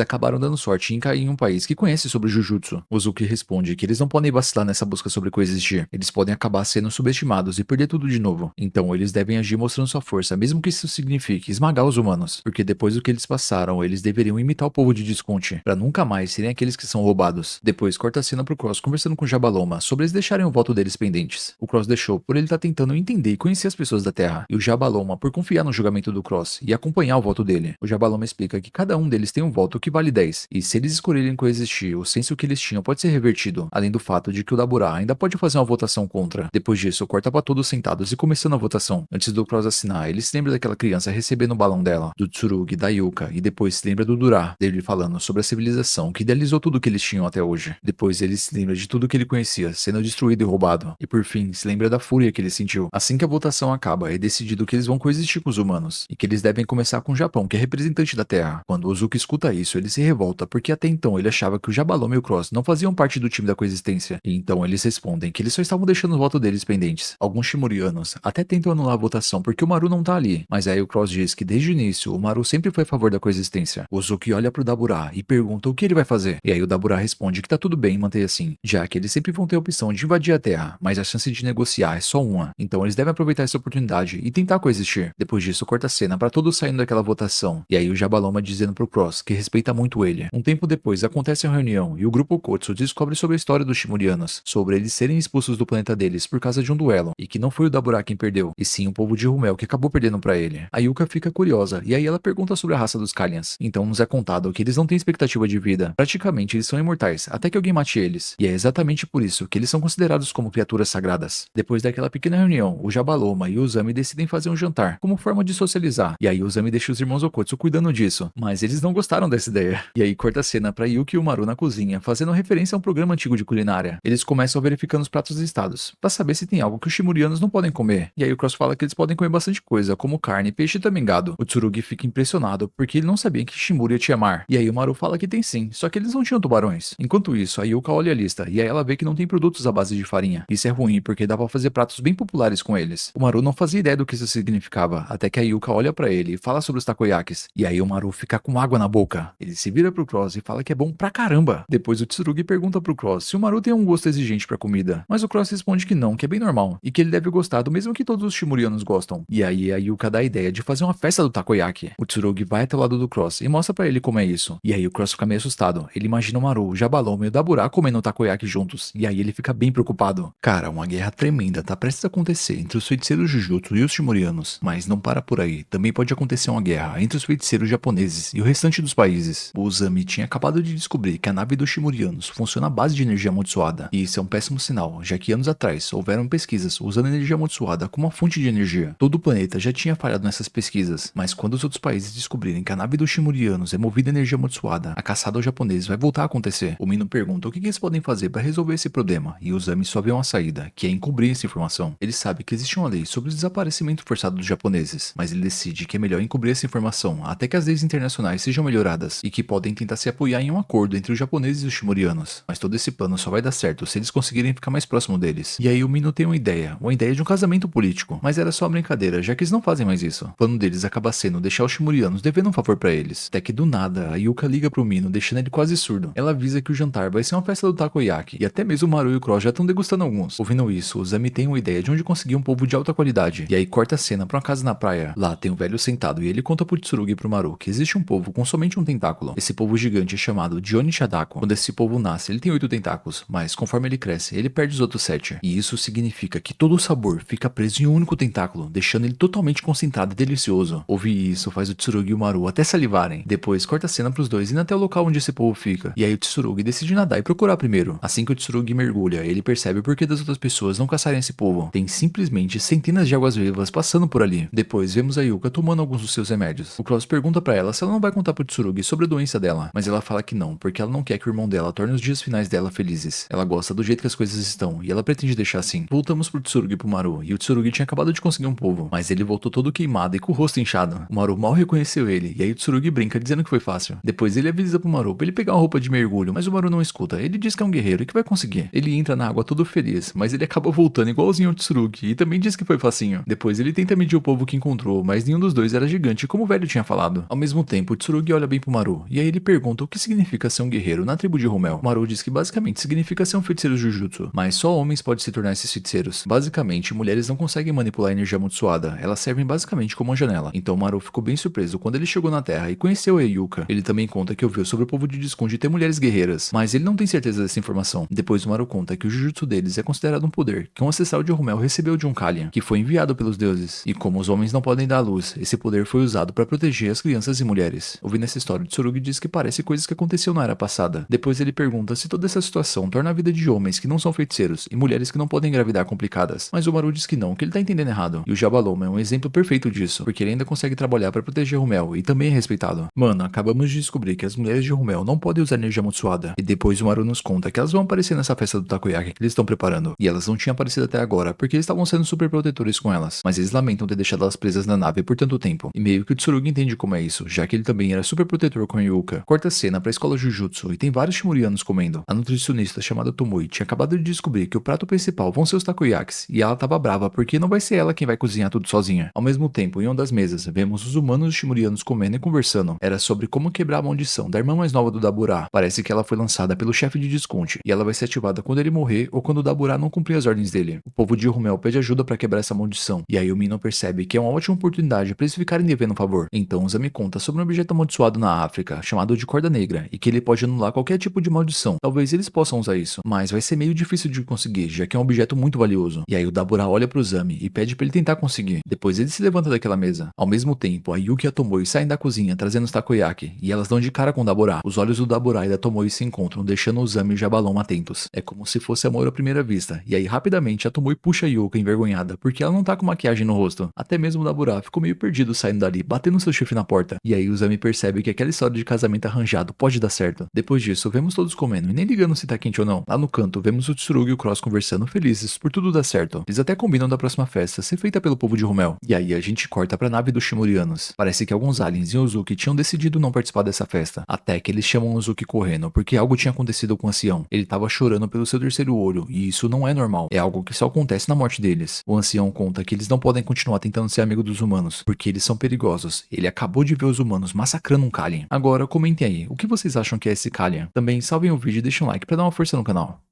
acabaram dando sorte em cair em um país que conhece sobre Jujutsu. O Uzuki responde que eles não podem vacilar nessa busca sobre coexistir. Eles podem acabar sendo subestimados e perder tudo de novo. Então eles devem agir mostrando sua força, mesmo que isso signifique esmagar os humanos. Porque depois do que eles passaram, eles deveriam imitar o povo de Desconte, pra nunca mais serem aqueles que são roubados. Depois corta a cena pro Cross conversando com o Jabaloma sobre eles deixarem o voto deles pendentes. O Cross deixou por ele estar tentando entender e conhecer as pessoas da Terra, e o Jabaloma por confiar no julgamento do Cross e acompanhar o voto dele. O Jabaloma explica que cada um deles tem um voto que vale 10, e se eles escolherem coexistir, o senso que eles tinham pode ser revertido, além do fato de que o Dabura ainda pode fazer uma votação contra. Depois disso, corta pra todos sentados e começando a votação. Antes do Cross assinar, ele se lembra daquela criança recebendo o balão dela, do Tsurugi, da Yuka, e depois se lembra do Dura, dele falando sobre a civilização que idealizou tudo que eles tinham até hoje. Depois ele se lembra de tudo que ele conhecia, sendo destruído e roubado. E por fim, se lembra da fúria que ele sentiu. Assim que a votação acaba, é decidido que eles vão coexistir com os humanos, e que eles devem começar com o Japão, que é representante da Terra. Quando o Uzuki escuta isso, ele se revolta, porque até então ele achava que o Jabaloma e o Cross não faziam parte do time da coexistência. E então eles respondem que eles só estavam deixando o voto deles pendentes. Alguns Shimurianos até tentam anular a votação porque o Maru não tá ali, mas aí o Cross diz que desde o início o Maru sempre foi a favor da coexistência. O Uzuki olha pro Dabura e pergunta o que ele vai fazer. E aí o Dabura responde que tá tudo bem manter assim, já que eles sempre vão ter a opção de invadir a Terra, mas a chance de negociar é só uma. Então eles devem aproveitar essa oportunidade e tentar coexistir. Depois disso, corta a cena pra todos saindo daquela votação. E aí o Jabaloma dizendo pro Cross que respeita muito ele. Um tempo depois acontece a reunião e o grupo Kotsu descobre sobre a história dos Shimurianos, sobre eles serem expulsos do planeta deles por causa de um duelo, e que não foi o Dabura quem perdeu, e sim o povo de Rumel que acabou perdendo pra ele. A Yuka fica curiosa, e aí ela pergunta sobre a raça dos Kalians. Então nos é contado que eles não têm expectativa de vida, praticamente eles são imortais, até que alguém mate eles, e é exatamente por isso que eles são considerados como criaturas sagradas. Depois daquela pequena reunião, o Jabaloma e o Uzami decidem fazer um jantar, como forma de socializar, e aí o Uzami deixa os irmãos Okotsu cuidando disso, mas eles não gostaram dessa ideia. E aí corta a cena pra Yuki e o Maru na cozinha, fazendo referência a um programa antigo de culinária. Eles começam verificando os pratos listados, pra saber se tem algo que os Shimurianos não podem comer, e aí o Cross fala que eles podem comer bastante coisa, como carne, peixe e também gado. O Tsurugi fica impressionado, porque ele não sabia que Shimuria tinha mar, e aí o Maru fala que tem sim, só que eles não tinham tubarões. Enquanto isso, a Yuka olha a lista, e aí ela vê que não tem produtos à base de farinha. Isso é ruim, porque dá pra fazer pratos bem populares com eles. O Maru não fazia ideia do que isso significava, até que a Yuka olha pra ele e fala sobre os takoyakis, e aí o Maru fica com água na boca. Ele se vira pro Cross e fala que é bom pra caramba. Depois o Tsurugi pergunta pro Cross se o Maru tem um gosto exigente pra comida, mas o Cross responde que não, que é bem normal, e que ele deve gostar do mesmo que todos os Shimurianos gostam. E aí a Yuka dá a ideia de fazer uma festa do takoyaki. O Tsurugi vai até o lado do Cross e mostra pra ele como é isso. E aí o Cross fica meio assustado. Ele imagina o Maru, o Jabaloma e o Dabura comendo o takoyaki juntos, e aí ele fica bem preocupado. Cara, uma guerra tremenda tá prestes a acontecer entre os feiticeiros Jujutsu e os Shimurianos, mas não para por aí. Também pode acontecer uma guerra entre os feiticeiros japoneses e o restante dos países. O Uzami tinha acabado de descobrir que a nave dos Shimurianos funciona à base de energia amaldiçoada, e isso é um péssimo sinal, já que anos atrás houveram pesquisas usando energia amaldiçoada como uma fonte de energia. Todo o planeta já tinha falhado nessas pesquisas, mas quando os outros países descobrirem que a nave dos Shimurianos é movida a energia amaldiçoada, a caçada aos japoneses vai voltar a acontecer. O Mino pergunta o que eles podem fazer para resolver esse problema, e o Uzami só vê uma saída, que é encobrir essa informação. Ele sabe que existe uma lei sobre o desaparecimento forçado dos japoneses, mas ele decide que é melhor encobrir essa informação até que as leis internacionais sejam melhoradas, e que podem tentar se apoiar em um acordo entre os japoneses e os Shimurianos. Mas todo esse plano só vai dar certo se eles conseguirem ficar mais próximo deles. E aí o Mino tem uma ideia de um casamento político, mas era só uma brincadeira, já que eles não fazem mais isso. O plano deles acaba sendo deixar os Shimurianos devendo um favor pra eles. Até que do nada, a Yuka liga pro Mino, deixando ele quase surdo. Ela avisa que o jantar vai ser uma festa do takoyaki, e até mesmo o Maru e o Cross já estão degustando alguns. Ouvindo isso, o Zami tem uma ideia de onde conseguir um polvo de alta qualidade, e aí corta a cena pra uma casa na praia. Lá tem um velho sentado e ele conta pro Tsurugi e pro Maru que existe um polvo com somente um tentáculo. Esse polvo gigante é chamado de Onishadako. Quando esse polvo nasce, ele tem 8 tentáculos, mas conforme ele cresce, ele perde os outros 7. E isso significa que todo o sabor fica preso em um único tentáculo, deixando ele totalmente concentrado e delicioso. Ouvir isso faz o Tsurugi e o Maru até salivarem. Depois corta a cena pros dois indo até o local onde esse polvo fica. E aí o Tsurugi decide nadar e procurar primeiro. Assim que o Tsurugi mergulha, ele percebe o porquê das outras pessoas não caçarem esse polvo. Tem simplesmente centenas de águas vivas passando por ali. Depois vemos a Yuka tomando alguns dos seus remédios. O Cross pergunta pra ela se ela não vai contar pro Tsurugi sobre a doença dela, mas ela fala que não, porque ela não quer que o irmão dela torne os dias finais dela felizes. Ela gosta do jeito que as coisas estão, e ela pretende pretende deixar assim. Voltamos pro Tsurugi e pro Maru, e o Tsurugi tinha acabado de conseguir um polvo, mas ele voltou todo queimado e com o rosto inchado. O Maru mal reconheceu ele, e aí o Tsurugi brinca dizendo que foi fácil. Depois ele avisa pro Maru pra ele pegar uma roupa de mergulho, mas o Maru não escuta. Ele diz que é um guerreiro e que vai conseguir. Ele entra na água todo feliz, mas ele acaba voltando igualzinho ao Tsurugi e também diz que foi facinho. Depois ele tenta medir o polvo que encontrou, mas nenhum dos dois era gigante, como o velho tinha falado. Ao mesmo tempo, o Tsurugi olha bem pro Maru, e aí ele pergunta o que significa ser um guerreiro na tribo de Romel. O Maru diz que basicamente significa ser um feiticeiro Jujutsu, mas só homens podem se tornar esses feiticeiros. Basicamente, mulheres não conseguem manipular a energia amaldiçoada, elas servem basicamente como uma janela. Então o Maru ficou bem surpreso quando ele chegou na Terra e conheceu a Yuka. Ele também conta que ouviu sobre o povo de Discunde ter mulheres guerreiras, mas ele não tem certeza dessa informação. Depois o Maru conta que o Jujutsu deles é considerado um poder que um ancestral de Romel recebeu de um Kalian, que foi enviado pelos deuses. E como os homens não podem dar luz, esse poder foi usado para proteger as crianças e mulheres. Ouvindo essa história, Tsurugi diz que parece coisas que aconteceu na era passada. Depois ele pergunta se toda essa situação torna a vida de homens que não são feiticeiros e mulheres que não podem engravidar complicadas. Mas o Maru diz que não, que ele tá entendendo errado. E o Jabaloma é um exemplo perfeito disso, porque ele ainda consegue trabalhar para proteger Romel e também é respeitado. Mano, acabamos de descobrir que as mulheres de Romel não podem usar energia amaldiçoada. E depois o Maru nos conta que elas vão aparecer nessa festa do takoyaki que eles estão preparando. E elas não tinham aparecido até agora, porque eles estavam sendo super protetores com elas. Mas eles lamentam ter deixado elas presas na nave por tanto tempo. E meio que o Tsurugi entende como é isso, já que ele também era super protetor com a Yuka. Corta a cena pra escola Jujutsu e tem vários Shimurianos comendo. A nutricionista chamada Tomoe tinha acabado de descobrir que o prato principal vão ser os takoyakis, e ela tava brava porque não vai ser ela quem vai cozinhar tudo sozinha. Ao mesmo tempo, em uma das mesas, vemos os humanos e os Shimurianos comendo e conversando. Era sobre como quebrar a maldição da irmã mais nova do Dabura. Parece que ela foi lançada pelo chefe de Disconte, e ela vai ser ativada quando ele morrer ou quando o Dabura não cumprir as ordens dele. O povo de Romel pede ajuda pra quebrar essa maldição, e aí o Mino percebe que é uma ótima oportunidade pra eles ficarem devendo um favor. Então Zami conta sobre um objeto amaldiçoado na África, chamado de corda negra, e que ele pode anular qualquer tipo de maldição. Talvez eles possam usar isso, mas vai ser meio difícil de conseguir, já que é um objeto muito valioso. E aí o Dabura olha pro Zami e pede pra ele tentar conseguir. Depois ele se levanta daquela mesa. Ao mesmo tempo, a Yuki e a Tomoe saem da cozinha trazendo os takoyaki, e elas dão de cara com o Dabura. Os olhos do Dabura e da Tomoe se encontram, deixando o Zami e o Jabalão atentos. É como se fosse amor à primeira vista. E aí rapidamente a Tomoe puxa a Yuka envergonhada, porque ela não tá com maquiagem no rosto. Até mesmo o Dabura ficou meio perdido saindo dali, batendo seu chifre na porta. E aí o Zami percebe que aquela história de casamento arranjado pode dar certo. Depois disso, vemos todos comendo e nem ligando se tá quente ou não. Lá no canto, vemos o Tsurugi e o Cross conversando felizes por tudo dar certo. Eles até combinam da próxima festa ser feita pelo povo de Romel. E aí a gente corta pra nave dos Shimurianos. Parece que alguns aliens e Uzuki tinham decidido não participar dessa festa. Até que eles chamam o Uzuki correndo, porque algo tinha acontecido com o ancião. Ele tava chorando pelo seu terceiro olho, e isso não é normal. É algo que só acontece na morte deles. O ancião conta que eles não podem continuar tentando ser amigo dos humanos, porque eles são perigosos. Ele acabou de ver os humanos massacrando um Kalian. Agora, comentem aí, o que vocês acham que é esse Kalian? Também salvem o vídeo e deixem um like pra dar uma força no canal.